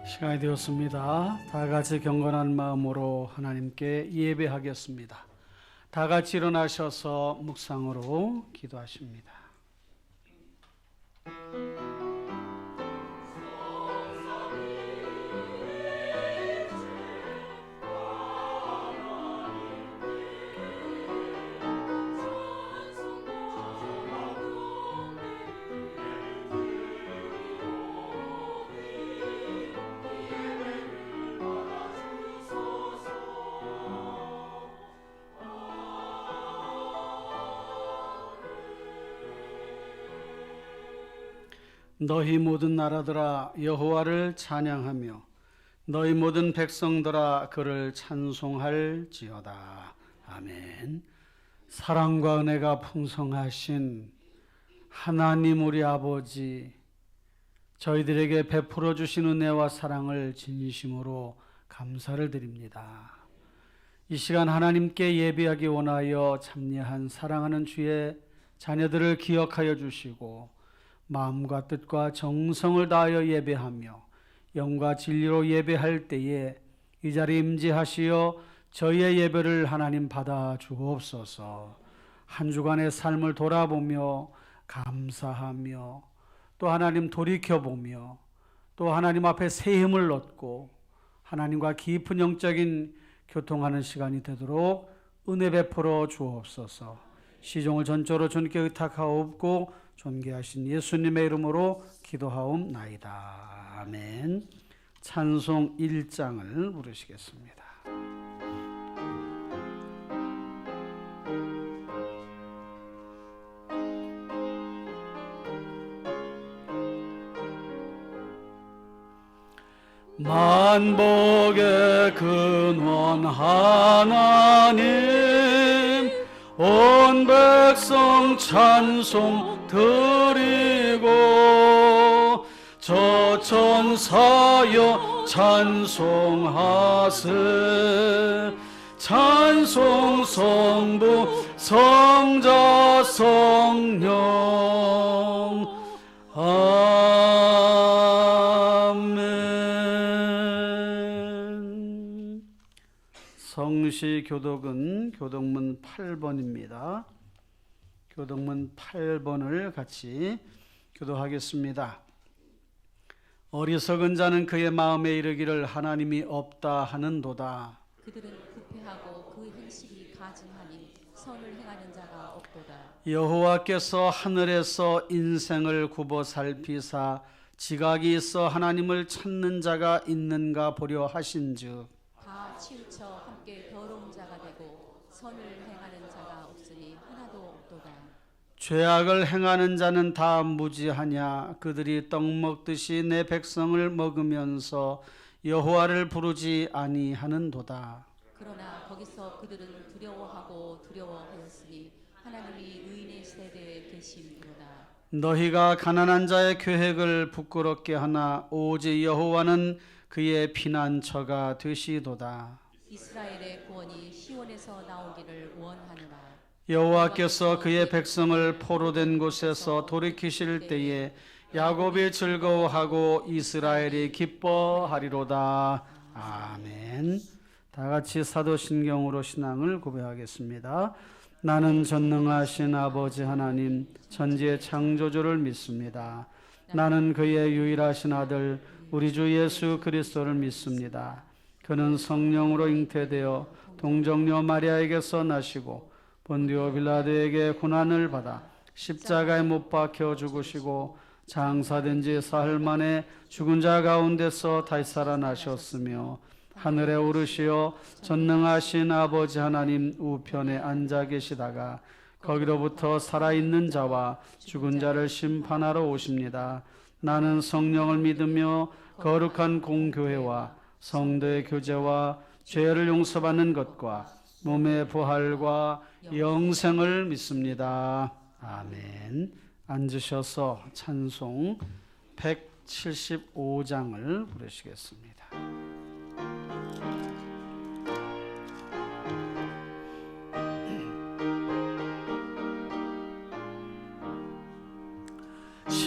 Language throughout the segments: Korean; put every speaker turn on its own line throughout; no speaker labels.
시간이 되었습니다. 다 같이 경건한 마음으로 하나님께 예배하겠습니다. 다 같이 일어나셔서 묵상으로 기도하십니다. 너희 모든 나라들아 여호와를 찬양하며 너희 모든 백성들아 그를 찬송할지어다. 아멘. 사랑과 은혜가 풍성하신 하나님 우리 아버지, 저희들에게 베풀어 주신 은혜와 사랑을 진심으로 감사를 드립니다. 이 시간 하나님께 예배하기 원하여 참여한 사랑하는 주의 자녀들을 기억하여 주시고 마음과 뜻과 정성을 다하여 예배하며 영과 진리로 예배할 때에 이 자리에 임재하시어 저희의 예배를 하나님 받아 주옵소서. 한 주간의 삶을 돌아보며 감사하며 또 하나님 돌이켜보며 또 하나님 앞에 새 힘을 얻고 하나님과 깊은 영적인 교통하는 시간이 되도록 은혜 베풀어 주옵소서. 시종을 전적으로 주님께 의탁하옵고 존귀하신 예수님의 이름으로 기도하옵나이다. 아멘. 찬송 1장을 부르시겠습니다. 만복의 근원 하나님 온 백성 찬송 드리고 저 천사여 찬송하세 찬송 성부 성자 성령 아멘. 성시 교독은 교독문 8번입니다. 교독문 8번을 같이 교도하겠습니다. 어리석은 자는 그의 마음에 이르기를 하나님이 없다 하는도다.
그들은 부패하고 그 행실이 가증하니 선을 행하는 자가 없도다.
여호와께서 하늘에서 인생을 굽어 살피사 지각이 있어 하나님을 찾는 자가 있는가 보려 하신즉
다 치우쳐 함께 더러운 자가 되고 선을 행하는 자가 없으니 하나도 없도다.
죄악을 행하는 자는 다 무지하냐. 그들이 떡 먹듯이 내 백성을 먹으면서 여호와를 부르지 아니하는도다.
그러나 거기서 그들은 두려워하였으니 하나님이 의인의 세대에 계심이로다.
너희가 가난한 자의 계획을 부끄럽게 하나 오직 여호와는 그의 피난처가 되시도다.
이스라엘의 구원이 시온에서 나오기를 원하노라.
여호와께서 그의 백성을 포로된 곳에서 돌이키실 때에 야곱이 즐거워하고 이스라엘이 기뻐하리로다. 아멘. 다 같이 사도신경으로 신앙을 고백하겠습니다. 나는 전능하신 아버지 하나님 천지의 창조주를 믿습니다. 나는 그의 유일하신 아들 우리 주 예수 그리스도를 믿습니다. 그는 성령으로 잉태되어 동정녀 마리아에게서 나시고 본디오 빌라도에게 고난을 받아 십자가에 못 박혀 죽으시고 장사된 지 사흘 만에 죽은 자 가운데서 다시 살아나셨으며 하늘에 오르시어 전능하신 아버지 하나님 우편에 앉아 계시다가 거기로부터 살아있는 자와 죽은 자를 심판하러 오십니다. 나는 성령을 믿으며 거룩한 공교회와 성도의 교제와 죄를 용서받는 것과 몸의 부활과 영생을 믿습니다. 아멘. 앉으셔서 찬송 175장을 부르시겠습니다.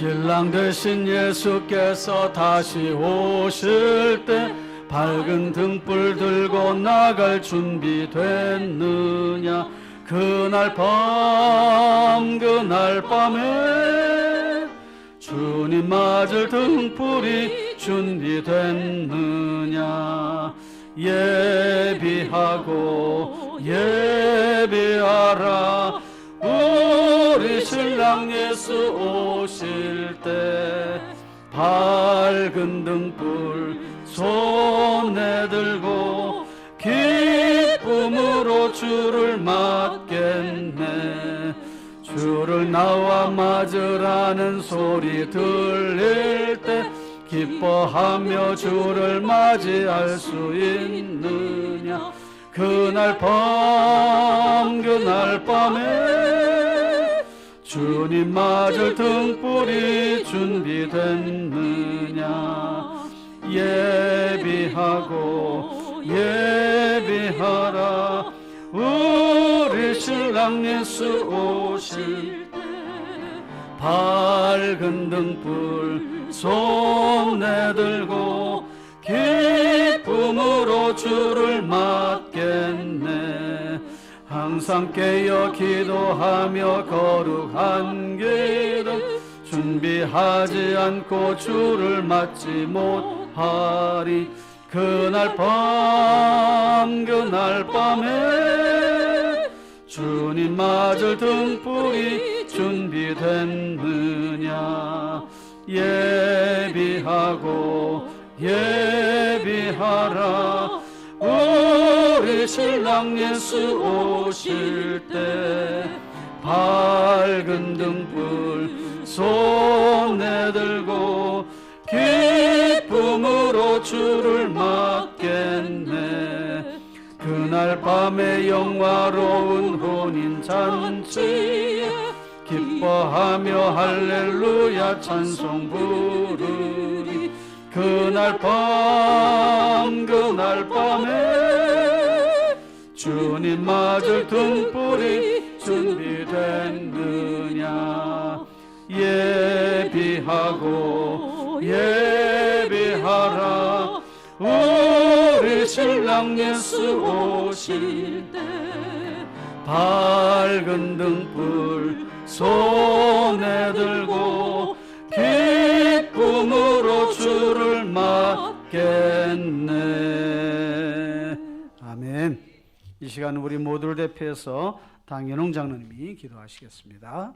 신랑 되신 예수께서 다시 오실 때 밝은 등불 들고 나갈 준비 됐느냐. 그날 밤에 주님 맞을 등불이 준비됐느냐. 예비하라. 우리 신랑 예수 오실 때 밝은 등불 손에 들고 기쁨으로 주를 맞겠네. 주를 나와 맞으라는 소리 들릴 때 기뻐하며 주를 맞이할 수 있느냐. 그날 밤에 주님 맞을 등불이 준비됐느냐. 예비하라. 우리 신랑 예수 오실 때 밝은 등불 손에 들고 기쁨으로 주를 맞겠네. 항상 깨어 기도하며 거룩한 기름 준비하지 않고 주를 맞지 못하리. 그날 밤에 주님 맞을 등불이 준비됐느냐. 예비하라. 우리 신랑 예수 오실 때 밝은 등불 손에 들고 기쁨으로 주를 맞겠네. 그날 밤에 영화로운 혼인 잔치에 기뻐하며 할렐루야 찬송 부르리. 그날 밤에 주님 맞을 등불이 준비됐느냐. 예비하라. 우리 신랑 예수 오실 때 밝은 등불 손에 들고 기쁨으로 주를 맞겠네. 아멘. 이 시간 우리 모두를 대표해서 당연홍 장로님이 기도하시겠습니다.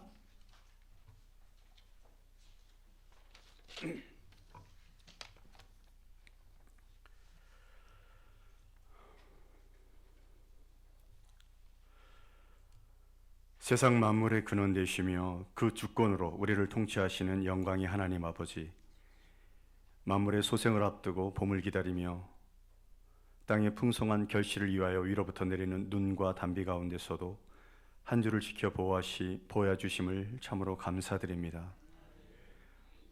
세상 만물의 근원 되시며 그 주권으로 우리를 통치하시는 영광의 하나님 아버지, 만물의 소생을 앞두고 봄을 기다리며 땅의 풍성한 결실을 위하여 위로부터 내리는 눈과 단비 가운데서도 한 주를 지켜 보호하주심을 참으로 감사드립니다.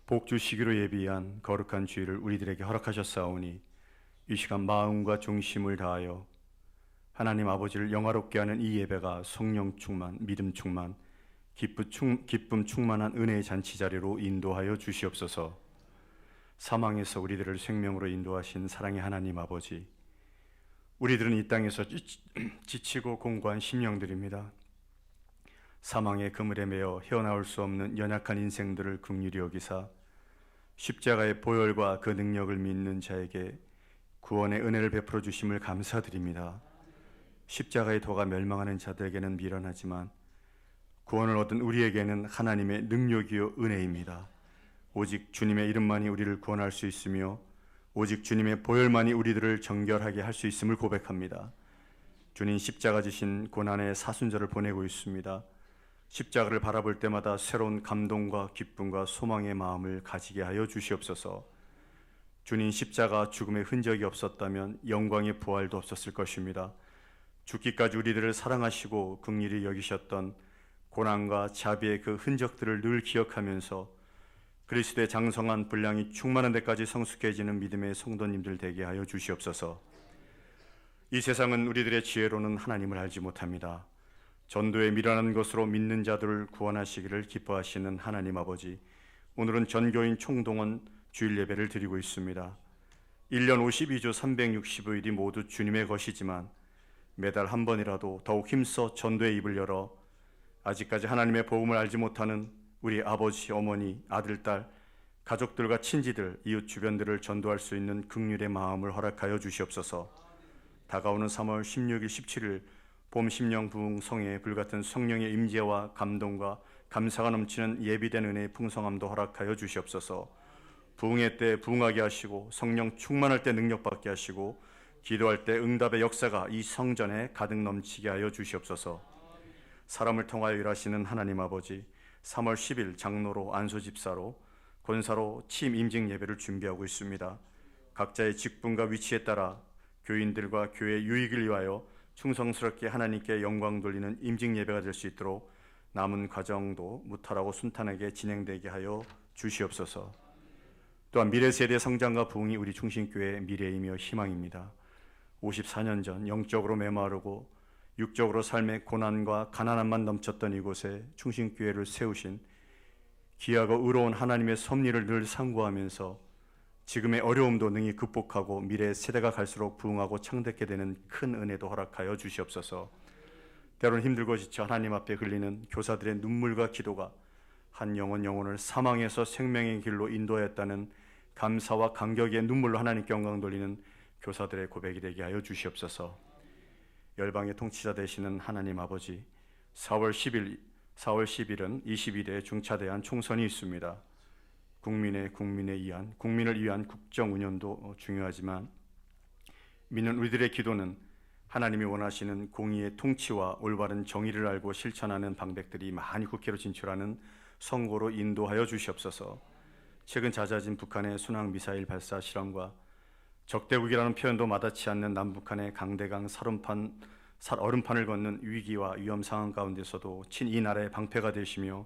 복 주시기로 예비한 거룩한 주일을 우리들에게 허락하셨사오니 이 시간 마음과 중심을 다하여 하나님 아버지를 영화롭게 하는 이 예배가 성령 충만, 믿음 충만, 기쁨 충만한 은혜의 잔치 자리로 인도하여 주시옵소서. 사망에서 우리들을 생명으로 인도하신 사랑의 하나님 아버지, 우리들은 이 땅에서 지치고 공고한 심령들입니다. 사망의 그물에 매여 헤어나올 수 없는 연약한 인생들을 긍휼히 여기사 십자가의 보혈과 그 능력을 믿는 자에게 구원의 은혜를 베풀어 주심을 감사드립니다. 십자가의 도가 멸망하는 자들에게는 미련하지만 구원을 얻은 우리에게는 하나님의 능력이요 은혜입니다. 오직 주님의 이름만이 우리를 구원할 수 있으며 오직 주님의 보혈만이 우리들을 정결하게 할 수 있음을 고백합니다. 주님 십자가 지신 고난의 사순절을 보내고 있습니다. 십자가를 바라볼 때마다 새로운 감동과 기쁨과 소망의 마음을 가지게 하여 주시옵소서. 주님 십자가 죽음의 흔적이 없었다면 영광의 부활도 없었을 것입니다. 죽기까지 우리들을 사랑하시고 긍휼히 여기셨던 고난과 자비의 그 흔적들을 늘 기억하면서 그리스도의 장성한 분량이 충만한 데까지 성숙해지는 믿음의 성도님들 되게 하여 주시옵소서. 이 세상은 우리들의 지혜로는 하나님을 알지 못합니다. 전도에 미련한 것으로 믿는 자들을 구원하시기를 기뻐하시는 하나님 아버지, 오늘은 전교인 총동원 주일 예배를 드리고 있습니다. 1년 52주 365일이 모두 주님의 것이지만 매달 한 번이라도 더욱 힘써 전도의 입을 열어 아직까지 하나님의 복음을 알지 못하는 우리 아버지, 어머니, 아들, 딸, 가족들과 친지들, 이웃 주변들을 전도할 수 있는 긍휼의 마음을 허락하여 주시옵소서. 다가오는 3월 16일, 17일 봄 심령 부흥 성회에 불같은 성령의 임재와 감동과 감사가 넘치는 예비된 은혜의 풍성함도 허락하여 주시옵소서. 부흥의 때 부흥하게 하시고 성령 충만할 때 능력받게 하시고 기도할 때 응답의 역사가 이 성전에 가득 넘치게 하여 주시옵소서. 사람을 통하여 일하시는 하나님 아버지, 3월 10일 장로로, 안수집사로, 권사로 취임 임직 예배를 준비하고 있습니다. 각자의 직분과 위치에 따라 교인들과 교회 유익을 위하여 충성스럽게 하나님께 영광 돌리는 임직 예배가 될 수 있도록 남은 과정도 무탈하고 순탄하게 진행되게 하여 주시옵소서. 또한 미래 세대 성장과 부흥이 우리 충신교회의 미래이며 희망입니다. 54년 전 영적으로 메마르고 육적으로 삶의 고난과 가난함만 넘쳤던 이곳에 충신교회를 세우신 귀하고 의로운 하나님의 섭리를 늘 상고하면서 지금의 어려움도 능히 극복하고 미래의 세대가 갈수록 부흥하고 창대케 되는 큰 은혜도 허락하여 주시옵소서. 때로는 힘들고 지쳐 하나님 앞에 흘리는 교사들의 눈물과 기도가 한 영혼을 사망에서 생명의 길로 인도하였다는 감사와 감격의 눈물로 하나님께 영광 돌리는 교사들의 고백이 되게 하여 주시옵소서. 열방의 통치자 되시는 하나님 아버지, 4월 10일은 22대 중차대한 총선이 있습니다. 국민을 위한 국정 운영도 중요하지만 믿는 우리들의 기도는 하나님이 원하시는 공의의 통치와 올바른 정의를 알고 실천하는 방백들이 많이 국회로 진출하는 선거로 인도하여 주시옵소서. 최근 잦아진 북한의 순항 미사일 발사 실험과 적대국이라는 표현도 마다치 않는 남북한의 강대강 얼음판을 걷는 위기와 위험 상황 가운데서도 친이 나라의 방패가 되시며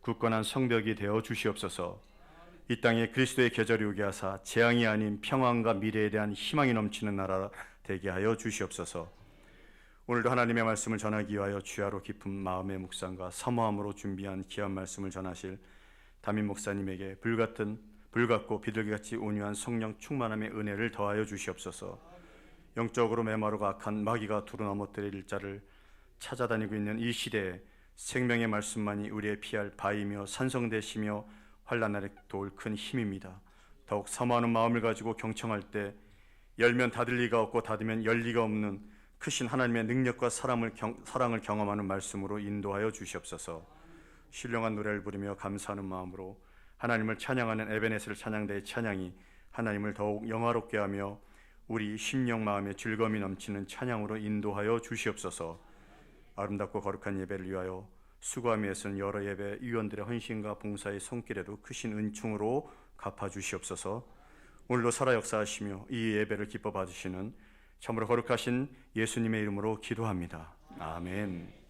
굳건한 성벽이 되어 주시옵소서. 이 땅에 그리스도의 계절이 오게 하사 재앙이 아닌 평안과 미래에 대한 희망이 넘치는 나라 되게 하여 주시옵소서. 오늘도 하나님의 말씀을 전하기 위하여 주야로 깊은 마음의 묵상과 사모함으로 준비한 귀한 말씀을 전하실 담임 목사님에게 불같고 비둘기같이 온유한 성령 충만함의 은혜를 더하여 주시옵소서. 영적으로 메마르고 악한 마귀가 두루 넘어뜨릴 일자를 찾아다니고 있는 이 시대에 생명의 말씀만이 우리의 피할 바위며 산성되시며 환난 날에 도울 큰 힘입니다. 더욱 사모하는 마음을 가지고 경청할 때 열면 닫을 리가 없고 닫으면 열 리가 없는 크신 하나님의 능력과 사랑을 경험하는 말씀으로 인도하여 주시옵소서. 신령한 노래를 부르며 감사하는 마음으로 하나님을 찬양하는 에베네셀 찬양대의 찬양이 하나님을 더욱 영화롭게 하며 우리 심령 마음에 즐거움이 넘치는 찬양으로 인도하여 주시옵소서. 아름답고 거룩한 예배를 위하여 수고함에 애쓴 여러 예배 위원들의 헌신과 봉사의 손길에도 크신 은총으로 갚아주시옵소서. 오늘도 살아 역사하시며 이 예배를 기뻐 받으시는 참으로 거룩하신 예수님의 이름으로 기도합니다. 아멘.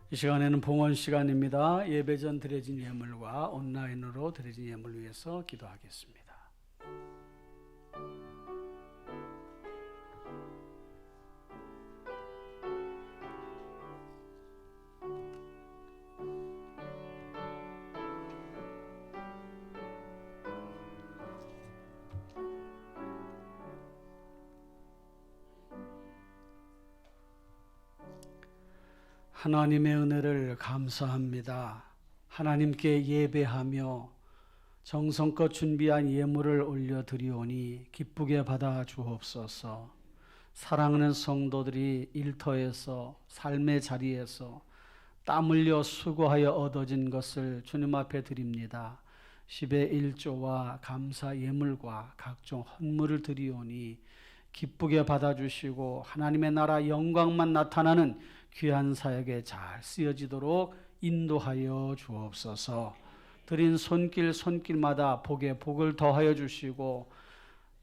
이 시간에는 봉헌 시간입니다. 예배 전 드려진 예물과 온라인으로 드려진 예물을 위해서 기도하겠습니다. 하나님의 은혜를 감사합니다. 하나님께 예배하며 정성껏 준비한 예물을 올려드리오니 기쁘게 받아 주옵소서. 사랑하는 성도들이 일터에서 삶의 자리에서 땀 흘려 수고하여 얻어진 것을 주님 앞에 드립니다. 10의 1조와 감사 예물과 각종 헌물을 드리오니 기쁘게 받아주시고 하나님의 나라 영광만 나타나는 귀한 사역에 잘 쓰여지도록 인도하여 주옵소서. 드린 손길마다 복에 복을 더하여 주시고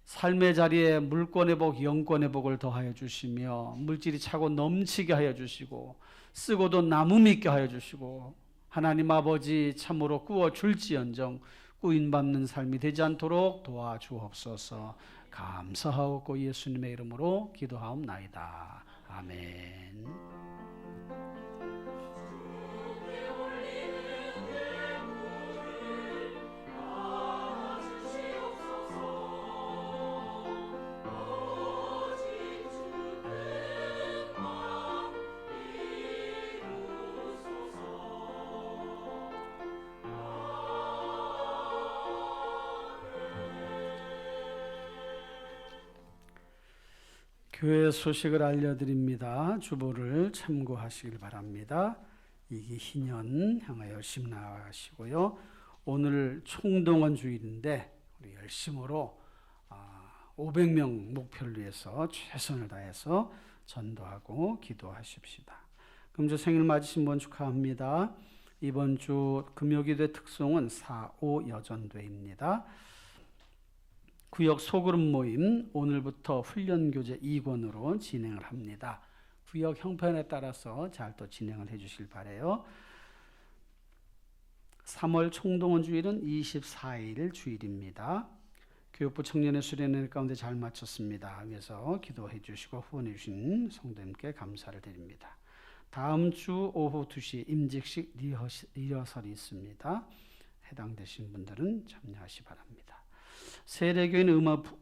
삶의 자리에 물권의 복, 영권의 복을 더하여 주시며 물질이 차고 넘치게 하여 주시고 쓰고도 나무 믿게 하여 주시고 하나님 아버지 참으로 꾸어 줄지언정 꾸인받는 삶이 되지 않도록 도와주옵소서. 감사하옵고 예수님의 이름으로 기도하옵나이다. 아멘. 교회 소식을 알려드립니다. 주보를 참고하시길 바랍니다. 이기 희년 향하여 열심히 나아가시고요. 오늘 총동원 주일인데 우리 열심으로 500명 목표를 위해서 최선을 다해서 전도하고 기도하십시다. 금주 생일 맞으신 분 축하합니다. 이번 주 금요기도의 특송은 4.5 여전도입니다. 구역 소그룹 모임 오늘부터 훈련교재 2권으로 진행을 합니다. 구역 형편에 따라서 잘 또 진행을 해주실 바라요. 3월 총동원 주일은 24일 주일입니다. 교육부 청년의 수련회 가운데 잘 마쳤습니다. 위해서 기도해 주시고 후원해 주신 성도님께 감사를 드립니다. 다음 주 오후 2시 임직식 리허설이 있습니다. 해당되신 분들은 참여하시 바랍니다. 세례교인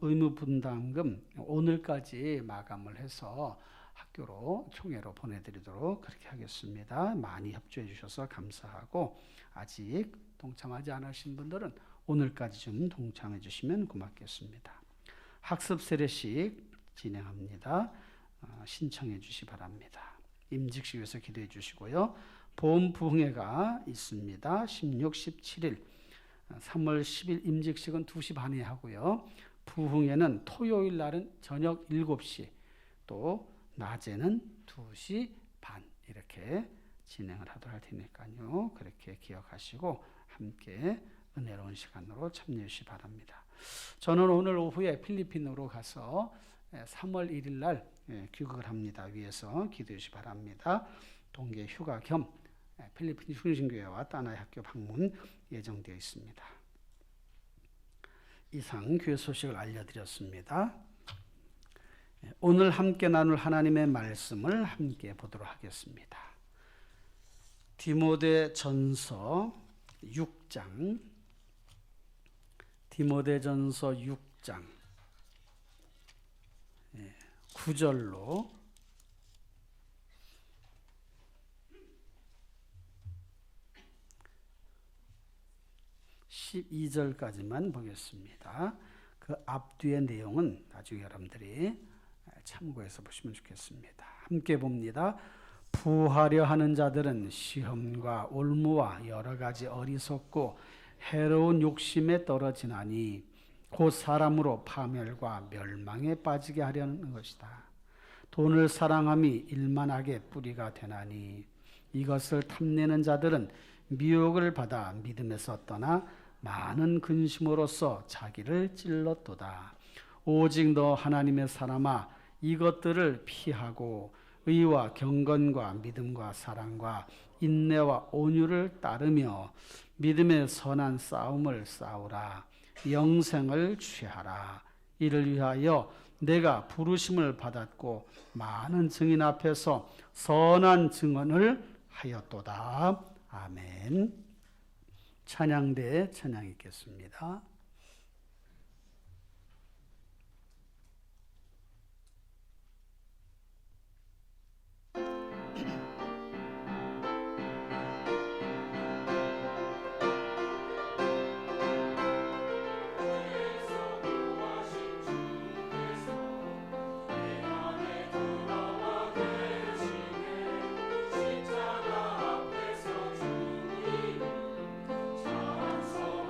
의무분담금 오늘까지 마감을 해서 학교로 총회로 보내드리도록 그렇게 하겠습니다. 많이 협조해 주셔서 감사하고 아직 동참하지 않으신 분들은 오늘까지 좀 동참해 주시면 고맙겠습니다. 학습 세례식 진행합니다. 신청해 주시 바랍니다. 임직식 위해서 기도해 주시고요. 봄 부흥회가 있습니다. 16, 17일 3월 10일 임직식은 2시 반에 하고요. 부흥회는 토요일 날은 저녁 7시 또 낮에는 2시 반 이렇게 진행을 하도록 할 테니까요. 그렇게 기억하시고 함께 은혜로운 시간으로 참여해 주시기 바랍니다. 저는 오늘 오후에 필리핀으로 가서 3월 1일 날 귀국을 합니다. 위해서 기도해 주시기 바랍니다. 동계 휴가 겸 필리핀 충신교회와 따나이 학교 방문 예정되어 있습니다. 이상 교회 소식을 알려드렸습니다. 오늘 함께 나눌 하나님의 말씀을 함께 보도록 하겠습니다. 디모데전서 6장 9절로 12절까지만 보겠습니다. 그 앞뒤의 내용은 나중에 여러분들이 참고해서 보시면 좋겠습니다. 함께 봅니다. 부하려 하는 자들은 시험과 올무와 여러 가지 어리석고 해로운 욕심에 떨어지나니 곧 사람으로 파멸과 멸망에 빠지게 하려는 것이다. 돈을 사랑함이 일만하게 뿌리가 되나니 이것을 탐내는 자들은 미혹을 받아 믿음에서 떠나 많은 근심으로써 자기를 찔렀도다. 오직 너 하나님의 사람아 이것들을 피하고 의와 경건과 믿음과 사랑과 인내와 온유를 따르며 믿음의 선한 싸움을 싸우라. 영생을 취하라. 이를 위하여 내가 부르심을 받았고 많은 증인 앞에서 선한 증언을 하였도다. 아멘. 찬양대에 찬양 있겠습니다.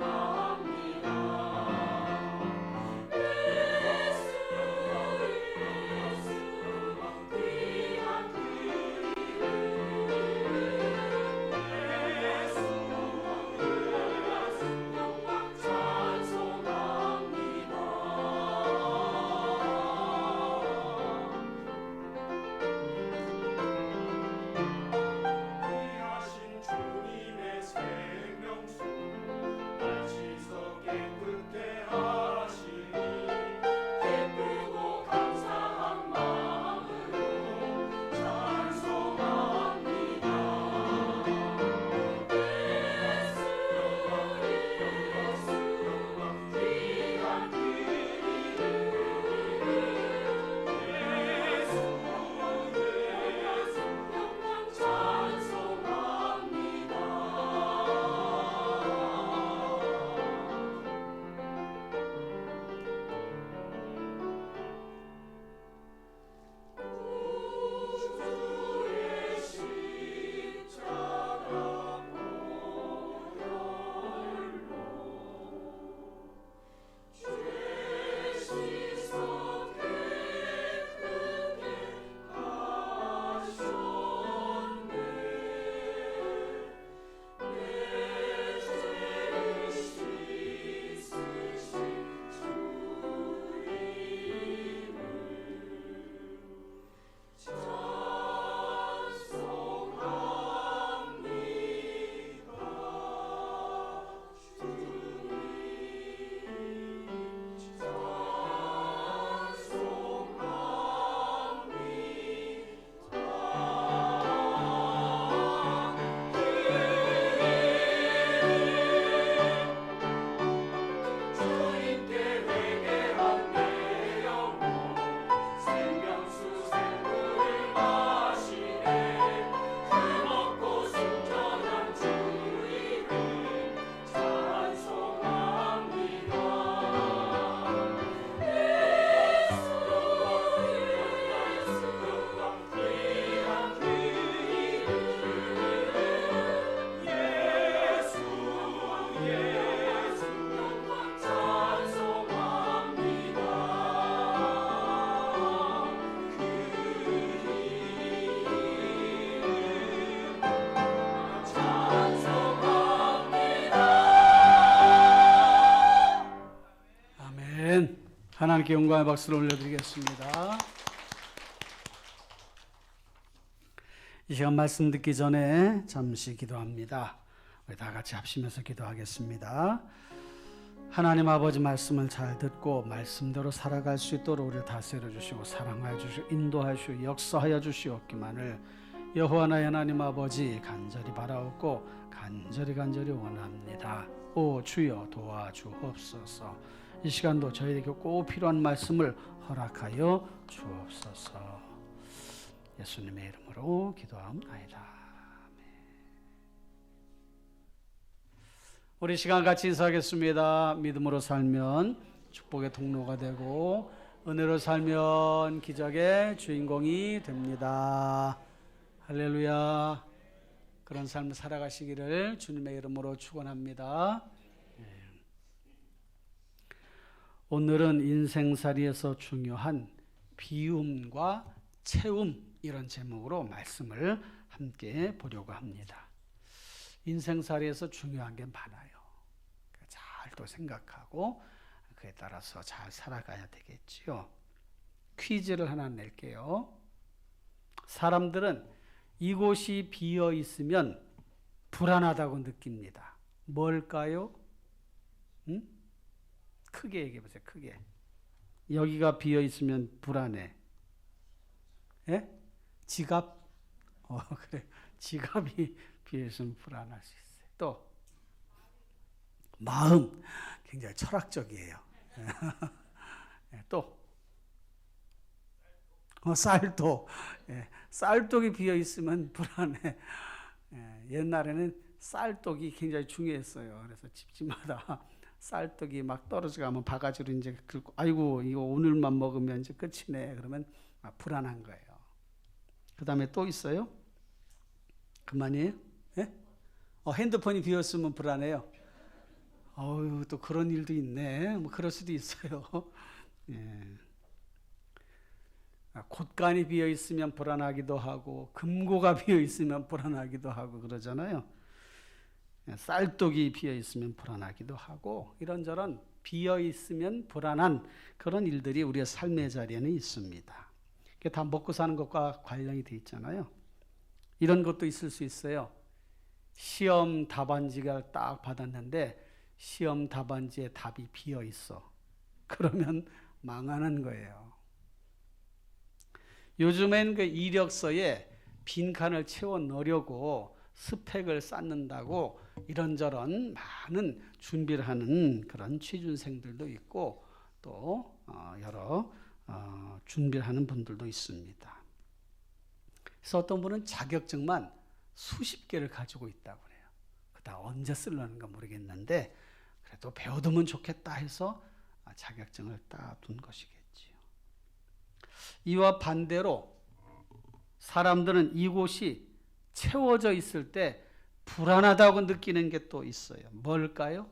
찬송합니다.
하나님께 영광의 박수를 올려드리겠습니다. 이 시간 말씀 듣기 전에 잠시 기도합니다. 우리 다 같이 합심해서 기도하겠습니다. 하나님 아버지 말씀을 잘 듣고 말씀대로 살아갈 수 있도록 우리를 다스려 주시고 사랑하여 주시고 인도하여 주시고 역사하여 주시옵기만을 여호와 나의 하나님 아버지 간절히 바라옵고 간절히 원합니다. 오 주여 도와주옵소서. 이 시간도 저희에게 꼭 필요한 말씀을 허락하여 주옵소서. 예수님의 이름으로 기도합니다. 우리 시간 같이 인사하겠습니다. 믿음으로 살면 축복의 통로가 되고 은혜로 살면 기적의 주인공이 됩니다. 할렐루야. 그런 삶을 살아가시기를 주님의 이름으로 축원합니다. 오늘은 인생살이에서 중요한 비움과 채움 이런 제목으로 말씀을 함께 보려고 합니다. 인생살이에서 중요한 게 많아요. 잘 또 생각하고 그에 따라서 잘 살아가야 되겠지요. 퀴즈를 하나 낼게요. 사람들은 이곳이 비어 있으면 불안하다고 느낍니다. 뭘까요? 크게 얘기해 보세요. 크게. 여기가 비어 있으면 불안해. 예? 지갑? 그래. 지갑이 비어 있으면 불안할 수 있어요. 또 마음. 굉장히 철학적이에요. 또 쌀독. 쌀독이 비어 있으면 불안해. 옛날에는 쌀독이 굉장히 중요했어요. 그래서 집집마다 쌀떡이 막 떨어져가면 바가지로 이제 긁고 아이고 이거 오늘만 먹으면 이제 끝이네 그러면 불안한 거예요. 그 다음에 또 있어요? 그만이에요? 예? 핸드폰이 비었으면 불안해요. 어유 또 그런 일도 있네. 뭐 그럴 수도 있어요. 예. 곶간이 비어 있으면 불안하기도 하고 금고가 비어 있으면 불안하기도 하고 그러잖아요. 쌀독이 비어 있으면 불안하기도 하고 이런저런 비어 있으면 불안한 그런 일들이 우리의 삶의 자리에는 있습니다. 그게 다 먹고 사는 것과 관련이 돼 있잖아요. 이런 것도 있을 수 있어요. 시험 답안지가 딱 받았는데 시험 답안지에 답이 비어 있어. 그러면 망하는 거예요. 요즘엔 그 이력서에 빈칸을 채워 넣으려고 스펙을 쌓는다고 이런저런 많은 준비를 하는 그런 취준생들도 있고 또 여러 준비를 하는 분들도 있습니다. 그래서 어떤 분은 자격증만 수십 개를 가지고 있다고 그래요. 그다 언제 쓰려는가 모르겠는데 그래도 배워두면 좋겠다 해서 자격증을 따둔 것이겠지요. 이와 반대로 사람들은 이곳이 채워져 있을 때 불안하다고 느끼는 게 또 있어요. 뭘까요?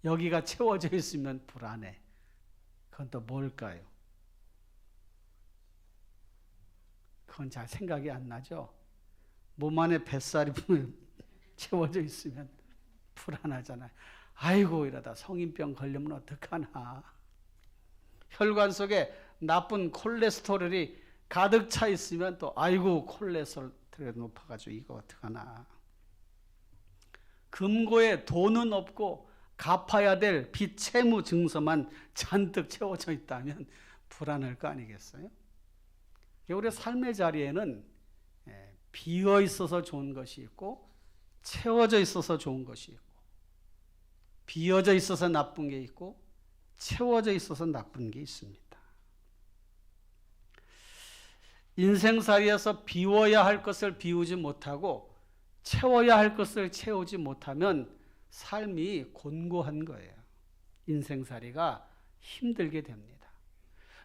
여기가 채워져 있으면 불안해. 그건 또 뭘까요? 그건 잘 생각이 안 나죠? 몸 안에 뱃살이 채워져 있으면 불안하잖아요. 아이고 이러다 성인병 걸리면 어떡하나. 혈관 속에 나쁜 콜레스테롤이 가득 차 있으면 또 아이고 콜레스테롤이 높아가지고 이거 어떡하나. 금고에 돈은 없고 갚아야 될 빚 채무 증서만 잔뜩 채워져 있다면 불안할 거 아니겠어요? 우리 삶의 자리에는 비어 있어서 좋은 것이 있고 채워져 있어서 좋은 것이 있고 비어져 있어서 나쁜 게 있고 채워져 있어서 나쁜 게 있습니다. 인생살이에서 비워야 할 것을 비우지 못하고 채워야 할 것을 채우지 못하면 삶이 곤고한 거예요. 인생살이가 힘들게 됩니다.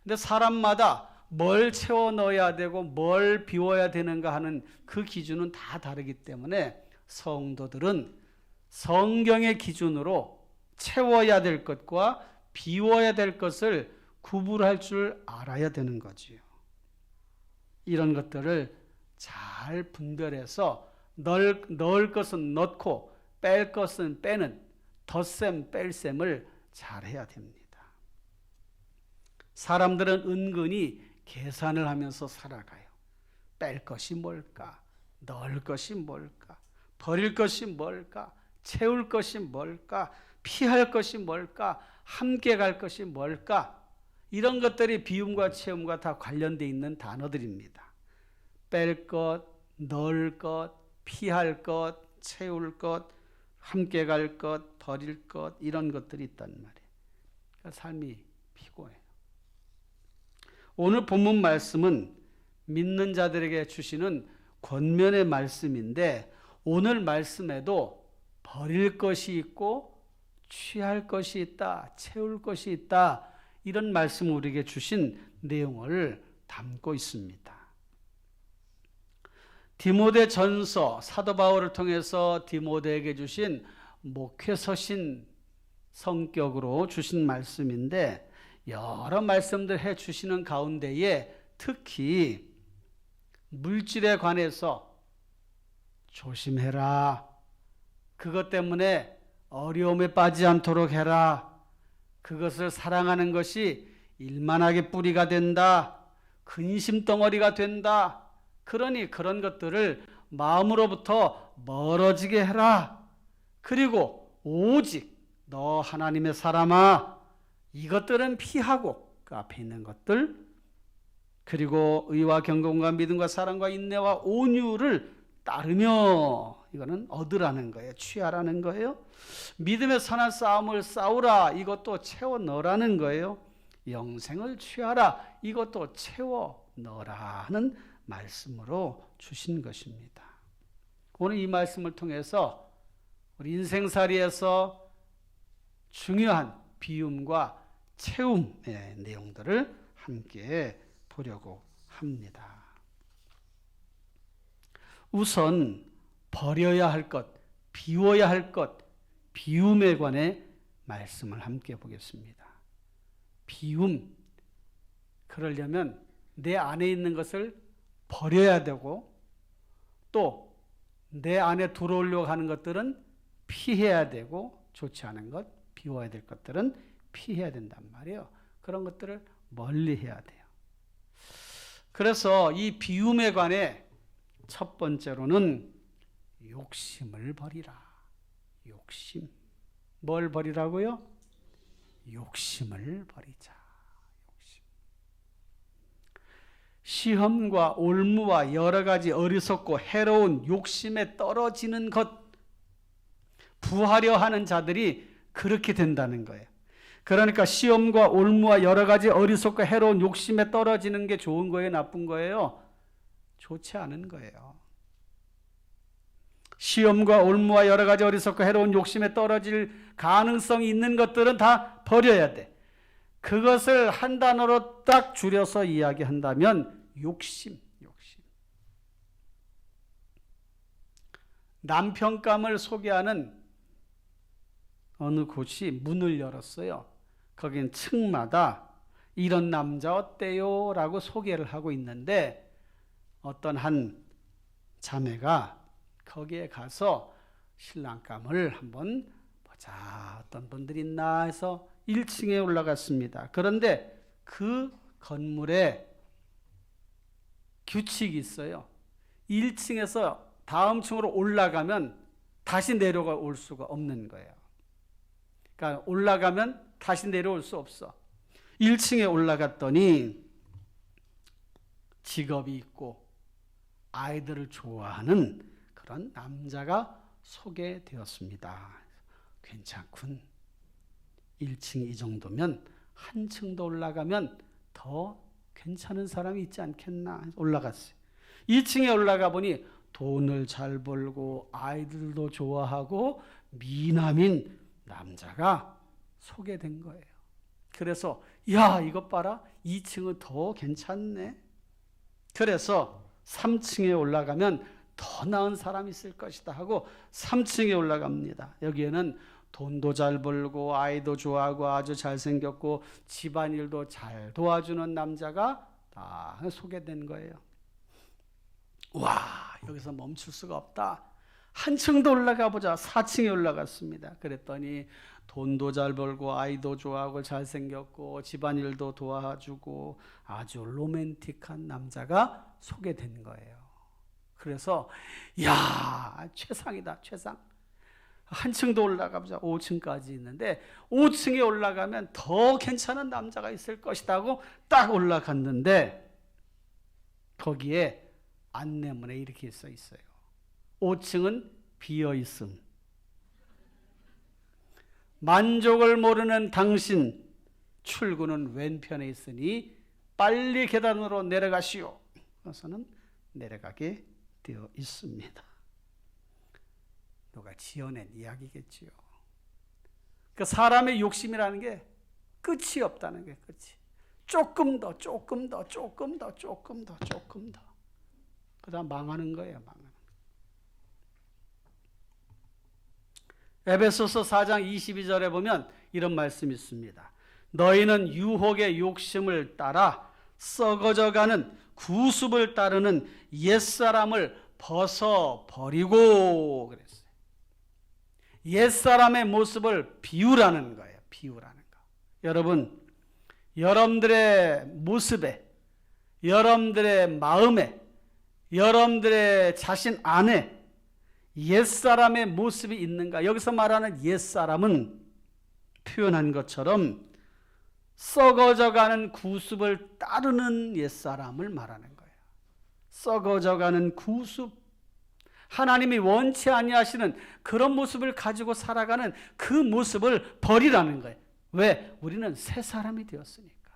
근데 사람마다 뭘 채워 넣어야 되고 뭘 비워야 되는가 하는 그 기준은 다 다르기 때문에 성도들은 성경의 기준으로 채워야 될 것과 비워야 될 것을 구분할 줄 알아야 되는 거지요. 이런 것들을 잘 분별해서 넣을 것은 넣고 뺄 것은 빼는 덧셈 뺄셈을 잘 해야 됩니다. 사람들은 은근히 계산을 하면서 살아가요. 뺄 것이 뭘까? 넣을 것이 뭘까? 버릴 것이 뭘까? 채울 것이 뭘까? 피할 것이 뭘까? 함께 갈 것이 뭘까? 이런 것들이 비움과 채움과 다 관련되어 있는 단어들입니다. 뺄 것, 넣을 것, 피할 것, 채울 것, 함께 갈 것, 버릴 것, 이런 것들이 있단 말이에요. 그러니까 삶이 피곤해요. 오늘 본문 말씀은 믿는 자들에게 주시는 권면의 말씀인데, 오늘 말씀에도 버릴 것이 있고 취할 것이 있다, 채울 것이 있다, 이런 말씀을 우리에게 주신 내용을 담고 있습니다. 디모데 전서, 사도 바울을 통해서 디모데에게 주신 목회서신 성격으로 주신 말씀인데, 여러 말씀들 해 주시는 가운데에 특히 물질에 관해서 조심해라, 그것 때문에 어려움에 빠지지 않도록 해라, 그것을 사랑하는 것이 일만하게 뿌리가 된다, 근심 덩어리가 된다, 그러니 그런 것들을 마음으로부터 멀어지게 해라. 그리고 오직 너 하나님의 사람아, 이것들은 피하고 그 앞에 있는 것들, 그리고 의와 경건과 믿음과 사랑과 인내와 온유를 따르며, 이거는 얻으라는 거예요. 취하라는 거예요. 믿음의 선한 싸움을 싸우라, 이것도 채워 넣으라는 거예요. 영생을 취하라, 이것도 채워 넣으라 하는 말씀으로 주신 것입니다. 오늘 이 말씀을 통해서 우리 인생살이에서 중요한 비움과 채움의 내용들을 함께 보려고 합니다. 우선 버려야 할 것, 비워야 할 것, 비움에 관해 말씀을 함께 보겠습니다. 비움, 그러려면 내 안에 있는 것을 버려야 되고, 또 내 안에 들어오려고 하는 것들은 피해야 되고, 좋지 않은 것, 비워야 될 것들은 피해야 된단 말이에요. 그런 것들을 멀리 해야 돼요. 그래서 이 비움에 관해 첫 번째로는 욕심을 버리라. 욕심. 뭘 버리라고요? 욕심을 버리자. 욕심. 시험과 올무와 여러 가지 어리석고 해로운 욕심에 떨어지는 것, 부하려 하는 자들이 그렇게 된다는 거예요. 그러니까 시험과 올무와 여러 가지 어리석고 해로운 욕심에 떨어지는 게 좋은 거예요, 나쁜 거예요? 좋지 않은 거예요. 시험과 올무와 여러 가지 어리석고 해로운 욕심에 떨어질 가능성이 있는 것들은 다 버려야 돼. 그것을 한 단어로 딱 줄여서 이야기한다면 욕심. 남편감을 소개하는 어느 곳이 문을 열었어요. 거긴 층마다 이런 남자 어때요? 라고 소개를 하고 있는데, 어떤 한 자매가 거기에 가서 신랑감을 한번 보자, 어떤 분들이 있나 해서 1층에 올라갔습니다. 그런데 그 건물에 규칙이 있어요. 1층에서 다음 층으로 올라가면 다시 내려올 수가 없는 거예요. 그러니까 올라가면 다시 내려올 수 없어. 1층에 올라갔더니 직업이 있고 아이들을 좋아하는 그런 남자가 소개되었습니다. 괜찮군. 1층 이 정도면 한 층 더 올라가면 더 괜찮은 사람이 있지 않겠나 해서 올라갔어요. 2층에 올라가 보니 돈을 잘 벌고 아이들도 좋아하고 미남인 남자가 소개된 거예요. 그래서 야, 이것 봐라, 2층은 더 괜찮네. 그래서 3층에 올라가면 더 나은 사람이 있을 것이다 하고 3층에 올라갑니다. 여기에는 돈도 잘 벌고 아이도 좋아하고 아주 잘생겼고 집안일도 잘 도와주는 남자가 다 소개된 거예요. 와, 여기서 멈출 수가 없다. 한층 더 올라가 보자. 4층에 올라갔습니다. 그랬더니 돈도 잘 벌고 아이도 좋아하고 잘생겼고 집안일도 도와주고 아주 로맨틱한 남자가 소개된 거예요. 그래서 야, 최상이다, 최상. 한층 더 올라가 보자. 5층까지 있는데 5층에 올라가면 더 괜찮은 남자가 있을 것이다 하고 딱 올라갔는데 거기에 안내문에 이렇게 써 있어요. 5층은 비어 있음. 만족을 모르는 당신, 출구는 왼편에 있으니 빨리 계단으로 내려가시오. 그래서는 내려가게 되어 있습니다. 누가 지어낸 이야기겠지요. 그 사람의 욕심이라는 게 끝이 없다는 게 끝이. 조금 더, 조금 더, 조금 더, 조금 더, 조금 더. 그다음 망하는 거예요, 망하는. 에베소서 4장 22절에 보면 이런 말씀이 있습니다. 너희는 유혹의 욕심을 따라 썩어져가는 구습을 따르는 옛사람을 벗어버리고 그랬어요. 옛사람의 모습을 비우라는 거예요. 비우라는 거. 여러분, 여러분들의 모습에, 여러분들의 마음에, 여러분들의 자신 안에 옛사람의 모습이 있는가? 여기서 말하는 옛사람은 표현한 것처럼 썩어져가는 구습을 따르는 옛사람을 말하는 거예요. 썩어져가는 구습. 하나님이 원치 아니하시는 그런 모습을 가지고 살아가는 그 모습을 버리라는 거예요. 왜? 우리는 새 사람이 되었으니까.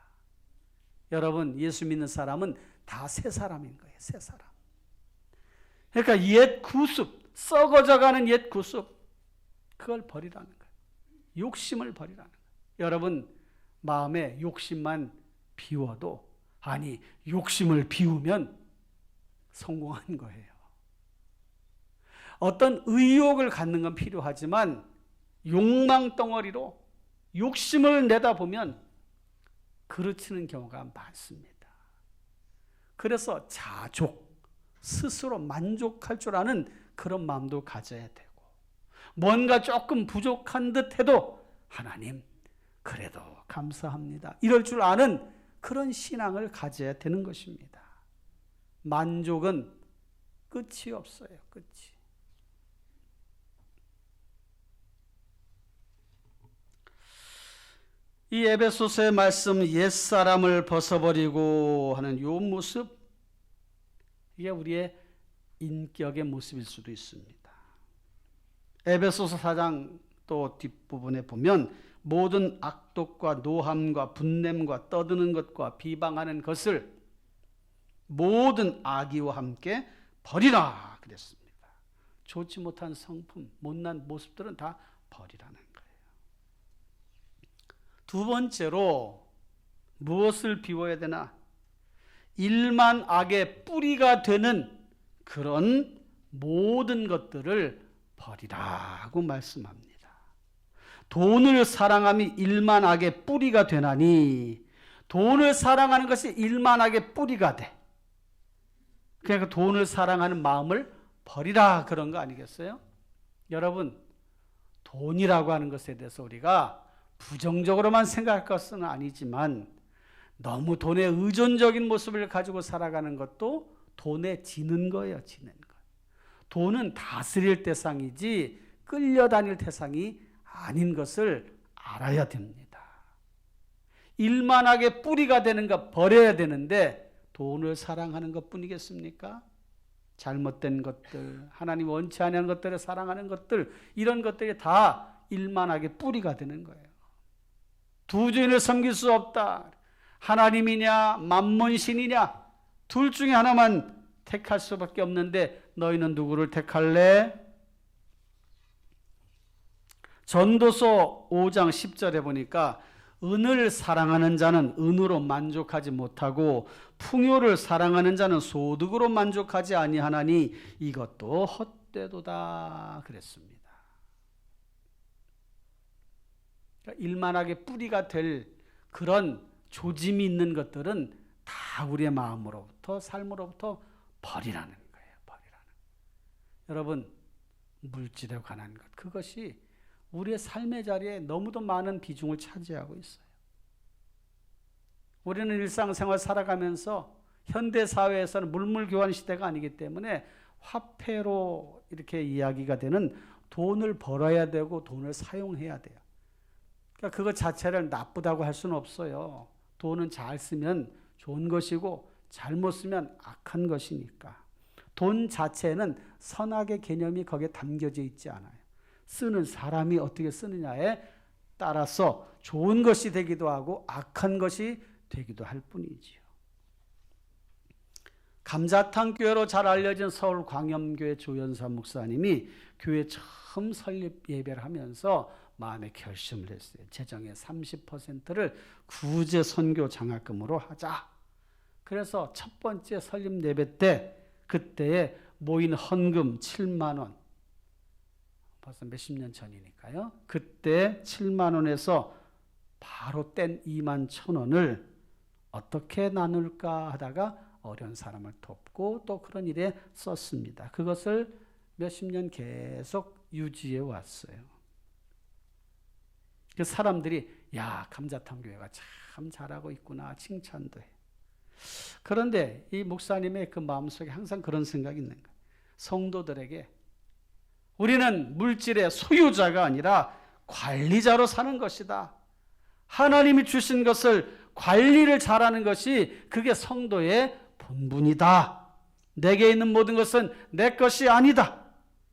여러분, 예수 믿는 사람은 다 새 사람인 거예요. 새 사람. 그러니까 옛 구습, 썩어져가는 옛 구습, 그걸 버리라는 거예요. 욕심을 버리라는 거예요. 여러분, 마음에 욕심만 비워도, 아니, 욕심을 비우면 성공한 거예요. 어떤 의욕을 갖는 건 필요하지만 욕망 덩어리로 욕심을 내다보면 그르치는 경우가 많습니다. 그래서 자족, 스스로 만족할 줄 아는 그런 마음도 가져야 되고, 뭔가 조금 부족한 듯 해도 하나님 그래도 감사합니다, 이럴 줄 아는 그런 신앙을 가져야 되는 것입니다. 만족은 끝이 없어요. 끝이. 이 에베소서의 말씀, 옛사람을 벗어버리고 하는 이 모습, 이게 우리의 인격의 모습일 수도 있습니다. 에베소서 4장 또 뒷부분에 보면 모든 악독과 노함과 분냄과 떠드는 것과 비방하는 것을 모든 악의와 함께 버리라 그랬습니다. 좋지 못한 성품, 못난 모습들은 다 버리라는 거예요. 두 번째로 무엇을 비워야 되나? 일만 악의 뿌리가 되는 그런 모든 것들을 버리라고 말씀합니다. 돈을 사랑함이 일만 악의 뿌리가 되나니, 돈을 사랑하는 것이 일만 악의 뿌리가 돼. 그러니까 돈을 사랑하는 마음을 버리라 그런 거 아니겠어요? 여러분, 돈이라고 하는 것에 대해서 우리가 부정적으로만 생각할 것은 아니지만 너무 돈에 의존적인 모습을 가지고 살아가는 것도 돈에 지는 거예요. 지는 거. 돈은 다스릴 대상이지 끌려다닐 대상이 아닌 것을 알아야 됩니다. 일만하게 뿌리가 되는 거 버려야 되는데 돈을 사랑하는 것뿐이겠습니까? 잘못된 것들, 하나님 원치 않는 것들을 사랑하는 것들, 이런 것들이 다 일만하게 뿌리가 되는 거예요. 두 주인을 섬길 수 없다. 하나님이냐 만몬신이냐, 둘 중에 하나만 택할 수밖에 없는데 너희는 누구를 택할래? 전도서 5장 10절에 보니까 은을 사랑하는 자는 은으로 만족하지 못하고 풍요를 사랑하는 자는 소득으로 만족하지 아니하나니 이것도 헛되도다 그랬습니다. 그러니까 일만하게 뿌리가 될 그런 조짐이 있는 것들은 다 우리의 마음으로부터, 삶으로부터 버리라는 거예요. 버리라는. 여러분, 물질에 관한 것, 그것이 우리의 삶의 자리에 너무도 많은 비중을 차지하고 있어요. 우리는 일상생활 살아가면서 현대사회에서는 물물교환 시대가 아니기 때문에 화폐로 이렇게 이야기가 되는 돈을 벌어야 되고 돈을 사용해야 돼요. 그러니까 그것 자체를 나쁘다고 할 수는 없어요. 돈은 잘 쓰면 좋은 것이고 잘못 쓰면 악한 것이니까. 돈 자체는 선악의 개념이 거기에 담겨져 있지 않아요. 쓰는 사람이 어떻게 쓰느냐에 따라서 좋은 것이 되기도 하고 악한 것이 되기도 할 뿐이지요. 감자탕 교회로 잘 알려진 서울 광염교회 조연사 목사님이 교회 처음 설립 예배를 하면서 마음의 결심을 했어요. 재정의 30%를 구제 선교 장학금으로 하자. 그래서 첫 번째 설립 예배 때 그때에 모인 헌금 7만 원, 벌써 몇십 년 전이니까요. 그때 7만 원에서 바로 뗀 2만 1,000원을 어떻게 나눌까 하다가 어려운 사람을 돕고 또 그런 일에 썼습니다. 그것을 몇십 년 계속 유지해 왔어요. 그 사람들이 야, 감자탕 교회가 참 잘하고 있구나 칭찬도 해. 그런데 이 목사님의 그 마음속에 항상 그런 생각이 있는 거예요. 성도들에게 우리는 물질의 소유자가 아니라 관리자로 사는 것이다. 하나님이 주신 것을 관리를 잘하는 것이 그게 성도의 본분이다. 내게 있는 모든 것은 내 것이 아니다.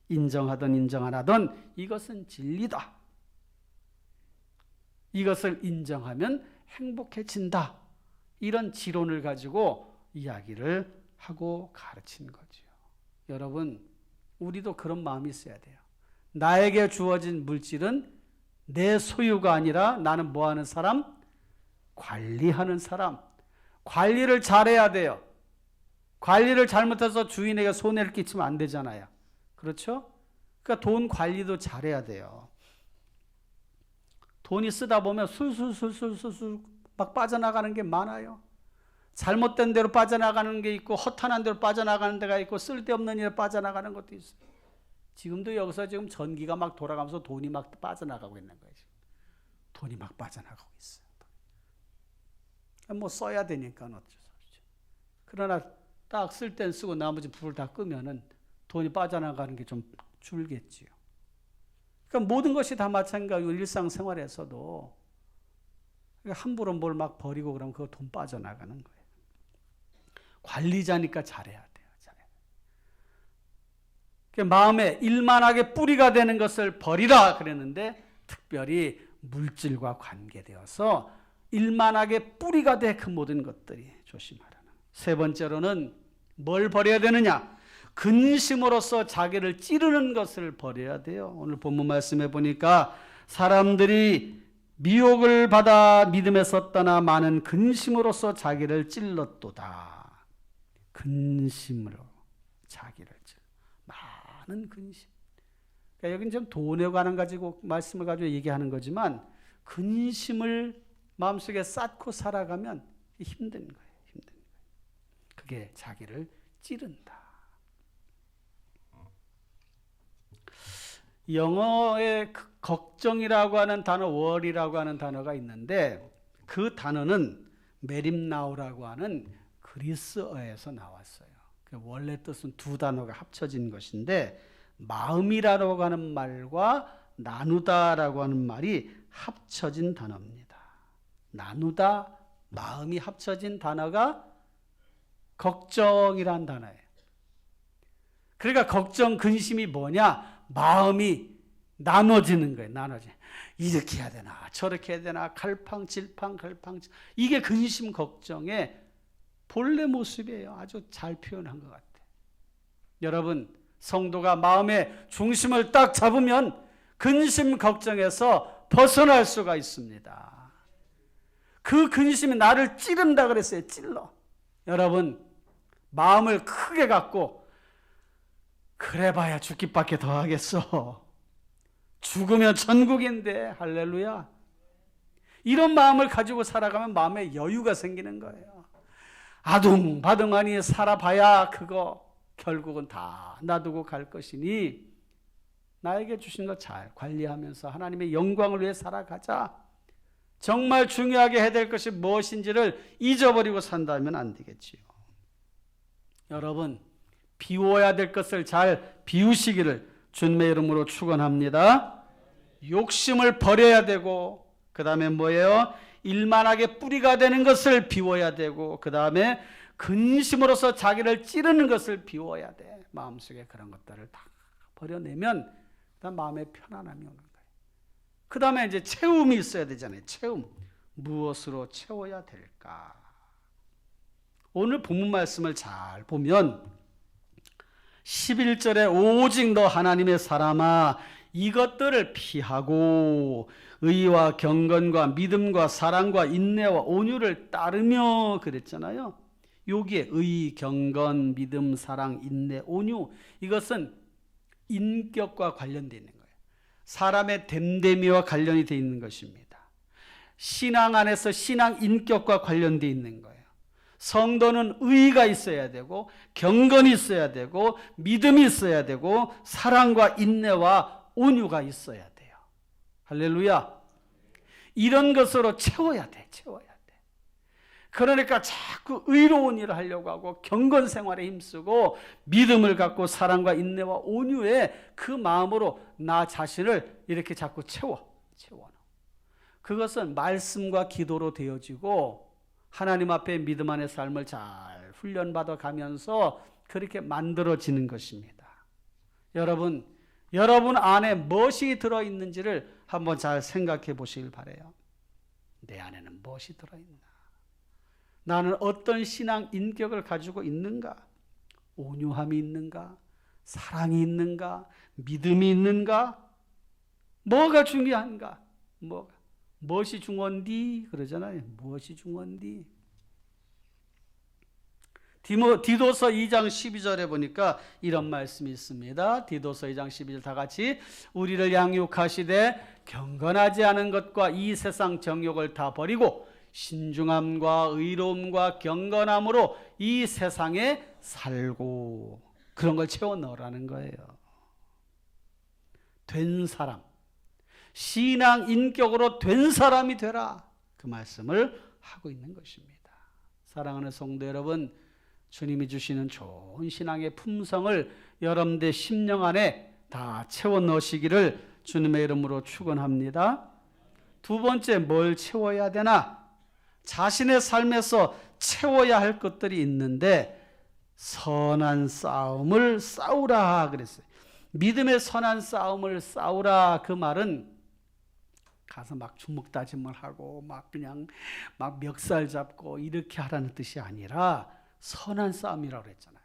인정하든 인정 안 하든 이것은 진리다. 이것을 인정하면 행복해진다. 이런 지론을 가지고 이야기를 하고 가르친 거죠. 여러분, 우리도 그런 마음이 있어야 돼요. 나에게 주어진 물질은 내 소유가 아니라 나는 뭐 하는 사람? 관리하는 사람. 관리를 잘해야 돼요. 관리를 잘못해서 주인에게 손해를 끼치면 안 되잖아요. 그렇죠? 그러니까 돈 관리도 잘해야 돼요. 돈이 쓰다 보면 술술술술술 막 빠져나가는 게 많아요. 잘못된 대로 빠져나가는 게 있고 허탄한 대로 빠져나가는 데가 있고 쓸데없는 일에 빠져나가는 것도 있어요. 지금도 여기서 지금 전기가 막 돌아가면서 돈이 막 빠져나가고 있는 거예요. 돈이 막 빠져나가고 있어요. 뭐 써야 되니까 어쩔 수 없죠. 그러나 딱 쓸 땐 쓰고 나머지 불을 다 끄면은 돈이 빠져나가는 게 좀 줄겠지요. 그러니까 모든 것이 다 마찬가지고 일상생활에서도 함부로 뭘 막 버리고 그러면 그거 돈 빠져나가는 거예요. 관리자니까 잘해야 돼요. 마음에 일만하게 뿌리가 되는 것을 버리라 그랬는데 특별히 물질과 관계되어서 일만하게 뿌리가 돼 그 모든 것들이 조심하라는. 세 번째로는 뭘 버려야 되느냐? 근심으로써 자기를 찌르는 것을 버려야 돼요. 오늘 본문 말씀해 보니까 사람들이 미혹을 받아 믿음에서 떠나 많은 근심으로써 자기를 찔렀도다. 근심으로 자기를 찔러. 많은 근심. 그러니까 여기는 좀 돈에 관한 가지고 말씀을 가지고 얘기하는 거지만 근심을 마음속에 쌓고 살아가면 힘든 거예요. 힘든 거예요. 그게 자기를 찌른다. 영어의 걱정이라고 하는 단어, worry라고 하는 단어가 있는데 그 단어는 메림나우라고 하는 그리스어에서 나왔어요. 원래 뜻은 두 단어가 합쳐진 것인데 마음이라고 하는 말과 나누다라고 하는 말이 합쳐진 단어입니다. 나누다, 마음이 합쳐진 단어가 걱정이란 단어예요. 그러니까 걱정, 근심이 뭐냐? 마음이 나눠지는 거예요. 나눠지. 이렇게 해야 되나 저렇게 해야 되나 갈팡질팡. 이게 근심 걱정의 본래 모습이에요. 아주 잘 표현한 것 같아요. 여러분, 성도가 마음의 중심을 딱 잡으면 근심 걱정에서 벗어날 수가 있습니다. 그 근심이 나를 찌른다 그랬어요. 찔러. 여러분, 마음을 크게 갖고 그래봐야 죽기밖에 더 하겠어. 죽으면 천국인데 할렐루야. 이런 마음을 가지고 살아가면 마음에 여유가 생기는 거예요. 아둥바둥하니 살아봐야 그거 결국은 다 놔두고 갈 것이니 나에게 주신 것 잘 관리하면서 하나님의 영광을 위해 살아가자. 정말 중요하게 해야 될 것이 무엇인지를 잊어버리고 산다면 안 되겠지요. 여러분, 비워야 될 것을 잘 비우시기를 주님의 이름으로 축원합니다. 욕심을 버려야 되고, 그 다음에 뭐예요? 일만하게 뿌리가 되는 것을 비워야 되고, 그 다음에 근심으로서 자기를 찌르는 것을 비워야 돼. 마음속에 그런 것들을 다 버려내면 그다음 마음에 편안함이 오는 거예요. 그 다음에 이제 채움이 있어야 되잖아요. 채움. 무엇으로 채워야 될까? 오늘 본문 말씀을 잘 보면 11절에 오직 너 하나님의 사람아 이것들을 피하고 의와 경건과 믿음과 사랑과 인내와 온유를 따르며 그랬잖아요. 여기에 의, 경건, 믿음, 사랑, 인내, 온유, 이것은 인격과 관련되어 있는 거예요. 사람의 됨됨이와 관련이 되어 있는 것입니다. 신앙 안에서 신앙 인격과 관련되어 있는 거예요. 성도는 의가 있어야 되고 경건이 있어야 되고 믿음이 있어야 되고 사랑과 인내와 온유가 있어야 돼요. 할렐루야. 이런 것으로 채워야 돼. 채워야 돼. 그러니까 자꾸 의로운 일을 하려고 하고 경건 생활에 힘쓰고 믿음을 갖고 사랑과 인내와 온유의 그 마음으로 나 자신을 이렇게 자꾸 채워. 그것은 말씀과 기도로 되어지고 하나님 앞에 믿음 안의 삶을 잘 훈련받아 가면서 그렇게 만들어지는 것입니다. 여러분 안에 무엇이 들어있는지를 한번 잘 생각해 보시길 바라요. 내 안에는 무엇이 들어있나? 나는 어떤 신앙 인격을 가지고 있는가? 온유함이 있는가? 사랑이 있는가? 믿음이 있는가? 뭐가 중요한가? 무엇이 중요한디? 그러잖아요. 무엇이 중요한디? 디도서 2장 12절에 보니까 이런 말씀이 있습니다. 디도서 2장 12절 다 같이 우리를 양육하시되 경건하지 않은 것과 이 세상 정욕을 다 버리고 신중함과 의로움과 경건함으로 이 세상에 살고 그런 걸 채워 넣으라는 거예요. 된 사람, 신앙 인격으로 된 사람이 되라. 그 말씀을 하고 있는 것입니다. 사랑하는 성도 여러분, 주님이 주시는 좋은 신앙의 품성을 여러분의 심령 안에 다 채워 넣으시기를 주님의 이름으로 축원합니다. 두 번째, 뭘 채워야 되나? 자신의 삶에서 채워야 할 것들이 있는데 선한 싸움을 싸우라 그랬어요. 믿음의 선한 싸움을 싸우라 그 말은 가서 막 주먹다짐을 하고 막 그냥 막 멱살 잡고 이렇게 하라는 뜻이 아니라 선한 싸움이라고 그랬잖아요.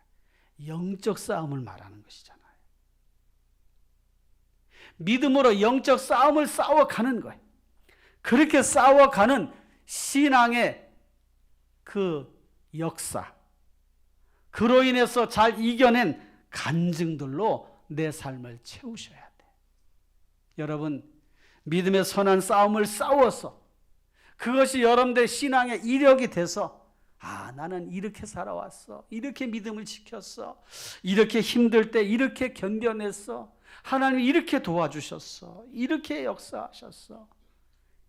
영적 싸움을 말하는 것이잖아요. 믿음으로 영적 싸움을 싸워가는 거예요. 그렇게 싸워가는 신앙의 그 역사, 그로 인해서 잘 이겨낸 간증들로 내 삶을 채우셔야 돼. 여러분, 믿음의 선한 싸움을 싸워서 그것이 여러분들의 신앙의 이력이 돼서 나는 이렇게 살아왔어. 이렇게 믿음을 지켰어. 이렇게 힘들 때 이렇게 견뎌냈어. 하나님이 이렇게 도와주셨어. 이렇게 역사하셨어.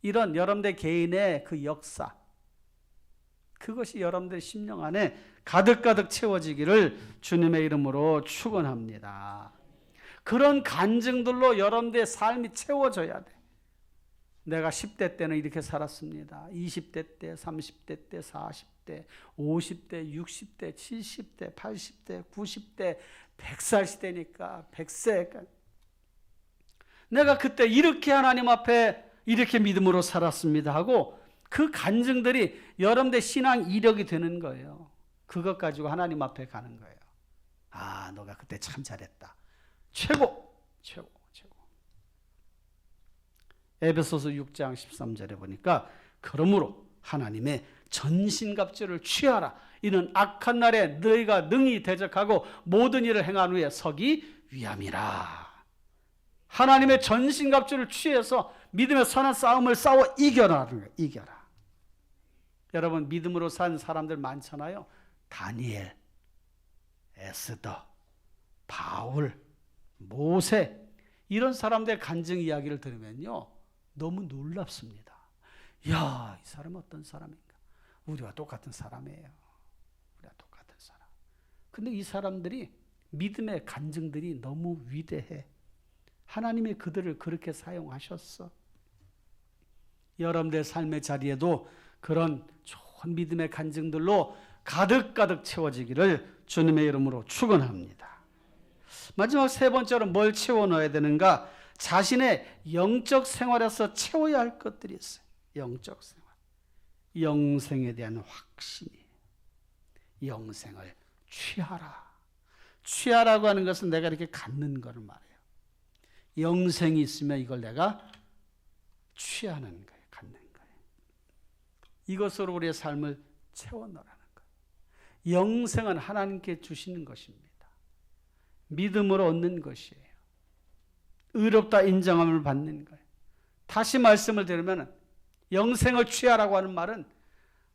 이런 여러분들 개인의 그 역사, 그것이 여러분들 심령 안에 가득가득 채워지기를 주님의 이름으로 축원합니다. 그런 간증들로 여러분들의 삶이 채워져야 돼. 내가 10대 때는 이렇게 살았습니다. 20대 때, 30대 때, 40대, 50대, 60대, 70대, 80대, 90대, 100살 시대니까 100세. 내가 그때 이렇게 하나님 앞에 이렇게 믿음으로 살았습니다 하고 그 간증들이 여러분들의 신앙 이력이 되는 거예요. 그것 가지고 하나님 앞에 가는 거예요. 너가 그때 참 잘했다. 최고. 에베소서 6장 13절에 보니까 그러므로 하나님의 전신갑주를 취하라. 이는 악한 날에 너희가 능히 대적하고 모든 일을 행한 후에 서기 위함이라. 하나님의 전신갑주를 취해서 믿음의 선한 싸움을 싸워 이겨라는 거예요. 이겨라. 여러분, 믿음으로 산 사람들 많잖아요. 다니엘, 에스더, 바울, 모세, 이런 사람들의 간증 이야기를 들으면요, 너무 놀랍습니다. 야, 이 사람은 어떤 사람인가? 우리와 똑같은 사람이에요. 우리와 똑같은 사람. 근데 이 사람들이 믿음의 간증들이 너무 위대해. 하나님이 그들을 그렇게 사용하셨어. 여러분들의 삶의 자리에도 그런 좋은 믿음의 간증들로 가득가득 채워지기를 주님의 이름으로 축원합니다. 마지막 세 번째로 뭘 채워 넣어야 되는가? 자신의 영적 생활에서 채워야 할 것들이 있어요. 영적 생활. 영생에 대한 확신이. 영생을 취하라. 취하라고 하는 것은 내가 이렇게 갖는 것을 말해요. 영생이 있으면 이걸 내가 취하는 거예요. 갖는 거예요. 이것으로 우리의 삶을 채워 넣으라는 거예요. 영생은 하나님께 주시는 것입니다. 믿음으로 얻는 것이에요. 의롭다 인정함을 받는 거예요. 다시 말씀을 드리면 영생을 취하라고 하는 말은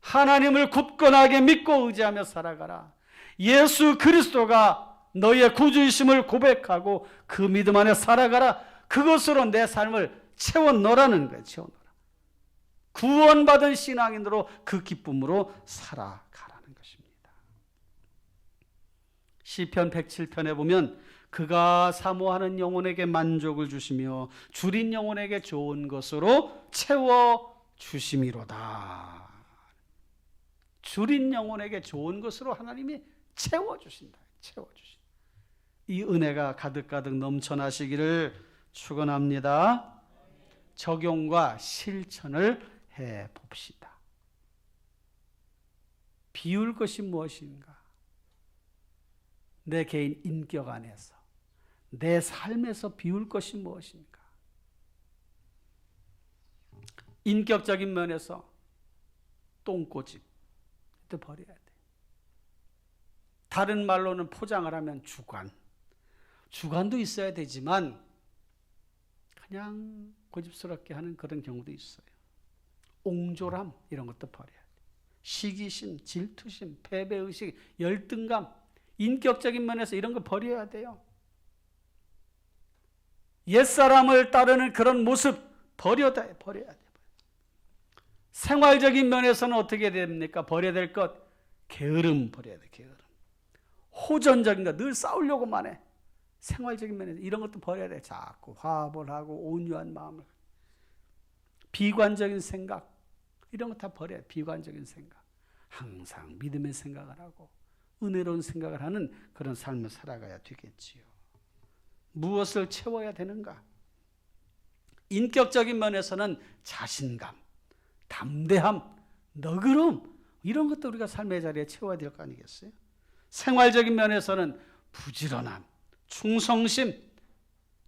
하나님을 굳건하게 믿고 의지하며 살아가라. 예수 그리스도가 너의 구주이심을 고백하고 그 믿음 안에 살아가라. 그것으로 내 삶을 채워 넣으라는 거예요. 채워 넣으라. 구원받은 신앙인으로 그 기쁨으로 살아가라는 것입니다. 시편 107편에 보면 그가 사모하는 영혼에게 만족을 주시며 줄인 영혼에게 좋은 것으로 채워 주심이로다. 줄인 영혼에게 좋은 것으로 하나님이 채워주신다. 채워주신다. 이 은혜가 가득가득 넘쳐나시기를 축원합니다. 적용과 실천을 해봅시다. 비울 것이 무엇인가? 내 개인 인격 안에서, 내 삶에서 비울 것이 무엇인가? 인격적인 면에서 똥꼬집 버려야 돼. 다른 말로는 포장을 하면 주관도 있어야 되지만 그냥 고집스럽게 하는 그런 경우도 있어요. 옹졸함 이런 것도 버려야 돼. 시기심, 질투심, 패배의식, 열등감, 인격적인 면에서 이런 거 버려야 돼요. 옛사람을 따르는 그런 모습 버려야 돼. 생활적인 면에서는 어떻게 됩니까? 버려야 될 것, 게으름 버려야 돼. 게으름. 호전적인 거, 늘 싸우려고만 해. 생활적인 면에서 이런 것도 버려야 돼. 자꾸 화합을 하고 온유한 마음을. 비관적인 생각, 이런 거 다 버려야 돼. 비관적인 생각. 항상 믿음의 생각을 하고 은혜로운 생각을 하는 그런 삶을 살아가야 되겠지요. 무엇을 채워야 되는가? 인격적인 면에서는 자신감, 담대함, 너그러움, 이런 것도 우리가 삶의 자리에 채워야 될 거 아니겠어요? 생활적인 면에서는 부지런함, 충성심,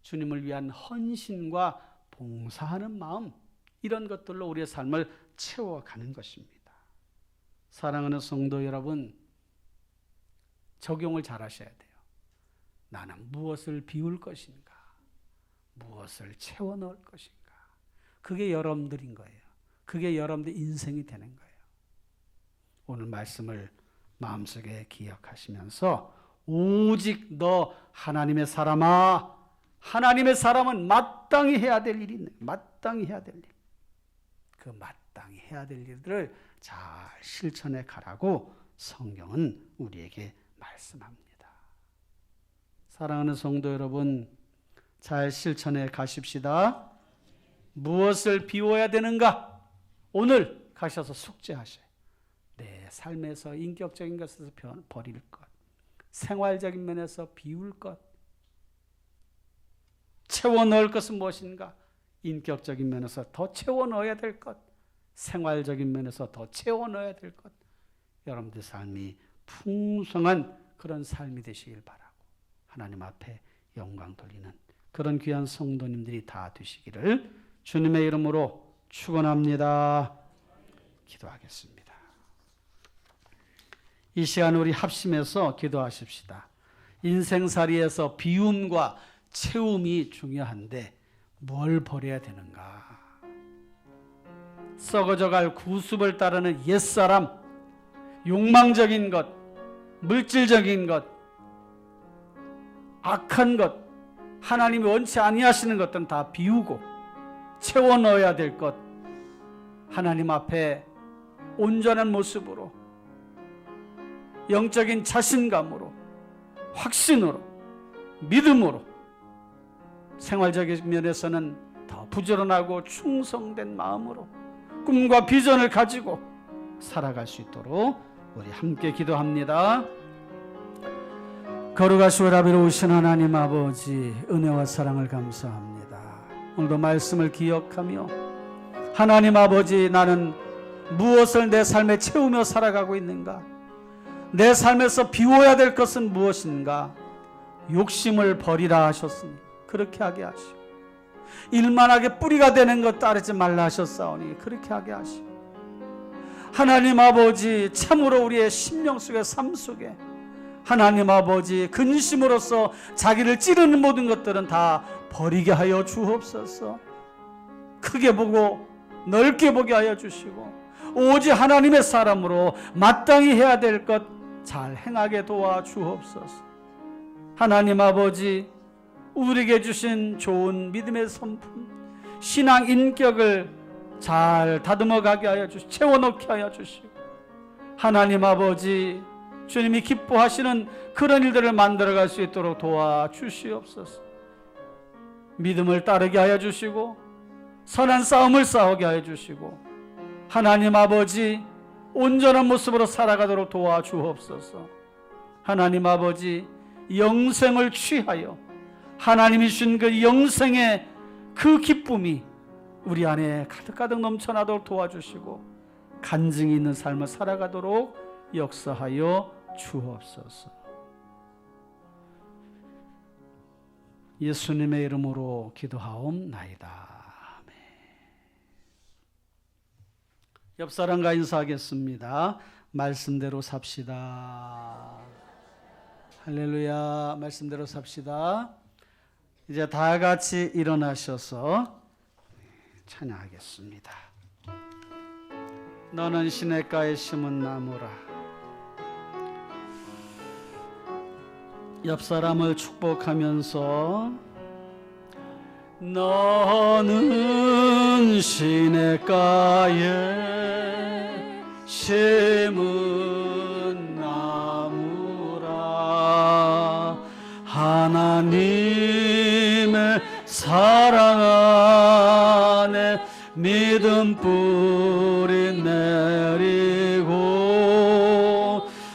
주님을 위한 헌신과 봉사하는 마음, 이런 것들로 우리의 삶을 채워가는 것입니다. 사랑하는 성도 여러분, 적용을 잘 하셔야 돼요. 나는 무엇을 비울 것인가? 무엇을 채워 넣을 것인가? 그게 여러분들인 거예요. 그게 여러분들 인생이 되는 거예요. 오늘 말씀을 마음속에 기억하시면서 오직 너 하나님의 사람아, 하나님의 사람은 마땅히 해야 될 일이 있네. 마땅히 해야 될 일. 그 마땅히 해야 될 일들을 잘 실천해 가라고 성경은 우리에게 말씀합니다. 사랑하는 성도 여러분, 잘 실천해 가십시다. 무엇을 비워야 되는가? 오늘 가셔서 숙제하셔요. 내 삶에서 인격적인 것에서 버릴 것, 생활적인 면에서 비울 것, 채워 넣을 것은 무엇인가? 인격적인 면에서 더 채워 넣어야 될 것, 생활적인 면에서 더 채워 넣어야 될 것, 여러분들 삶이 풍성한 그런 삶이 되시길 바라고 하나님 앞에 영광 돌리는 그런 귀한 성도님들이 다 되시기를 주님의 이름으로 축원합니다. 기도하겠습니다. 이 시간 우리 합심해서 기도하십시다. 인생살이에서 비움과 채움이 중요한데 뭘 버려야 되는가? 썩어져갈 구습을 따르는 옛사람, 욕망적인 것, 물질적인 것, 악한 것, 하나님이 원치 아니하시는 것들은 다 비우고 채워 넣어야 될 것, 하나님 앞에 온전한 모습으로, 영적인 자신감으로, 확신으로, 믿음으로, 생활적인 면에서는 더 부지런하고 충성된 마음으로 꿈과 비전을 가지고 살아갈 수 있도록 우리 함께 기도합니다. 거룩하시고 자비로우신 하나님 아버지, 은혜와 사랑을 감사합니다. 오늘도 말씀을 기억하며 하나님 아버지, 나는 무엇을 내 삶에 채우며 살아가고 있는가? 내 삶에서 비워야 될 것은 무엇인가? 욕심을 버리라 하셨으니 그렇게 하게 하시고, 일만하게 뿌리가 되는 것 따르지 말라 하셨사오니 그렇게 하게 하시고, 하나님 아버지, 참으로 우리의 심령 속에, 삶 속에 하나님 아버지, 근심으로써 자기를 찌르는 모든 것들은 다 버리게 하여 주옵소서. 크게 보고 넓게 보게 하여 주시고, 오직 하나님의 사람으로 마땅히 해야 될 것 잘 행하게 도와 주옵소서. 하나님 아버지, 우리에게 주신 좋은 믿음의 선품, 신앙 인격을 잘 다듬어 가게 하여 주시고, 채워넣게 하여 주시고, 하나님 아버지, 주님이 기뻐하시는 그런 일들을 만들어갈 수 있도록 도와주시옵소서. 믿음을 따르게 하여 주시고, 선한 싸움을 싸우게 하여 주시고, 하나님 아버지, 온전한 모습으로 살아가도록 도와주옵소서. 하나님 아버지, 영생을 취하여 하나님이 주신 그 영생의 그 기쁨이 우리 안에 가득가득 넘쳐나도록 도와주시고, 간증이 있는 삶을 살아가도록 역사하여 주옵소서. 예수님의 이름으로 기도하옵나이다. 아멘. 옆 사람과 인사하겠습니다. 말씀대로 삽시다. 할렐루야. 말씀대로 삽시다. 이제 다 같이 일어나셔서 찬양하겠습니다. 너는 시냇가에 심은 나무라. 옆 사람을 축복하면서, 너는 시냇가에 심은 나무라. 하나님의 사랑 안에 믿음 뿌리 내리고,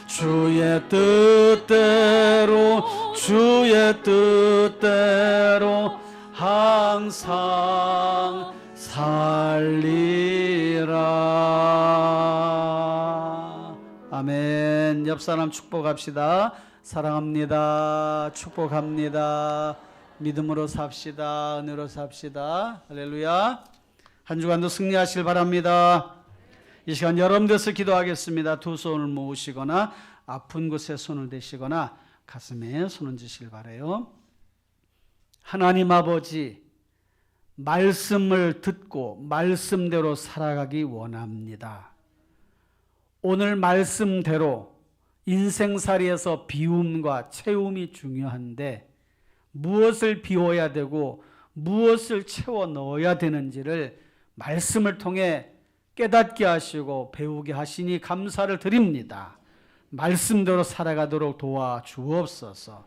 주의 뜻대로 항상 살리라. 아멘. 옆 사람 축복합시다. 사랑합니다. 축복합니다. 믿음으로 삽시다. 은혜로 삽시다. 할렐루야. 한 주간도 승리하시길 바랍니다. 이 시간 여러분들께서 기도하겠습니다. 두 손을 모으시거나 아픈 곳에 손을 대시거나 가슴에 손을 얹으시길 바라요. 하나님 아버지, 말씀을 듣고 말씀대로 살아가기 원합니다. 오늘 말씀대로 인생살이에서 비움과 채움이 중요한데, 무엇을 비워야 되고 무엇을 채워 넣어야 되는지를 말씀을 통해 깨닫게 하시고 배우게 하시니 감사를 드립니다. 말씀대로 살아가도록 도와주옵소서.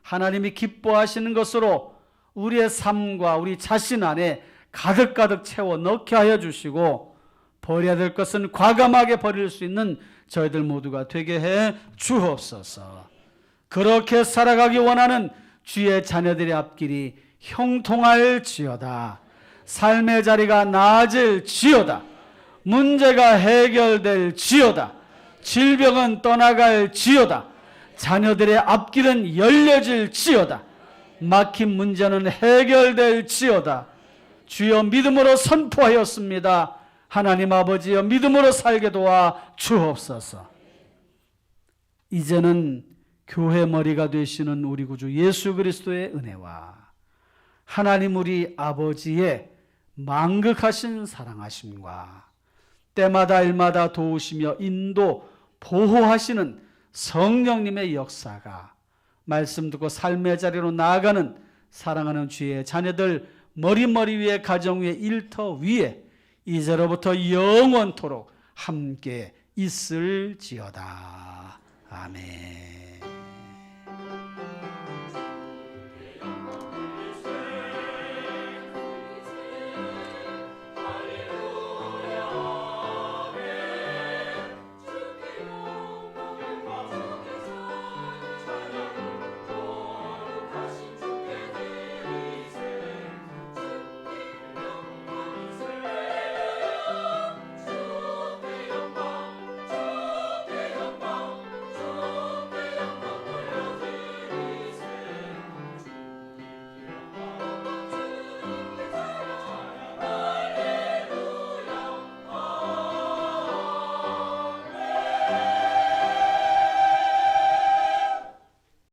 하나님이 기뻐하시는 것으로 우리의 삶과 우리 자신 안에 가득가득 채워 넣게 하여 주시고, 버려야 될 것은 과감하게 버릴 수 있는 저희들 모두가 되게 해 주옵소서. 그렇게 살아가기 원하는 주의 자녀들의 앞길이 형통할지어다. 삶의 자리가 나아질지어다. 문제가 해결될지어다. 질병은 떠나갈지어다. 자녀들의 앞길은 열려질지어다. 막힌 문제는 해결될지어다. 주여, 믿음으로 선포하였습니다. 하나님 아버지여, 믿음으로 살게 도와 주옵소서. 이제는 교회 머리가 되시는 우리 구주 예수 그리스도의 은혜와 하나님 우리 아버지의 만극하신 사랑하심과 때마다 일마다 도우시며 인도 보호하시는 성령님의 역사가, 말씀 듣고 삶의 자리로 나아가는 사랑하는 주의 자녀들 머리 위에 가정 위에 일터 위에 이제로부터 영원토록 함께 있을지어다. 아멘.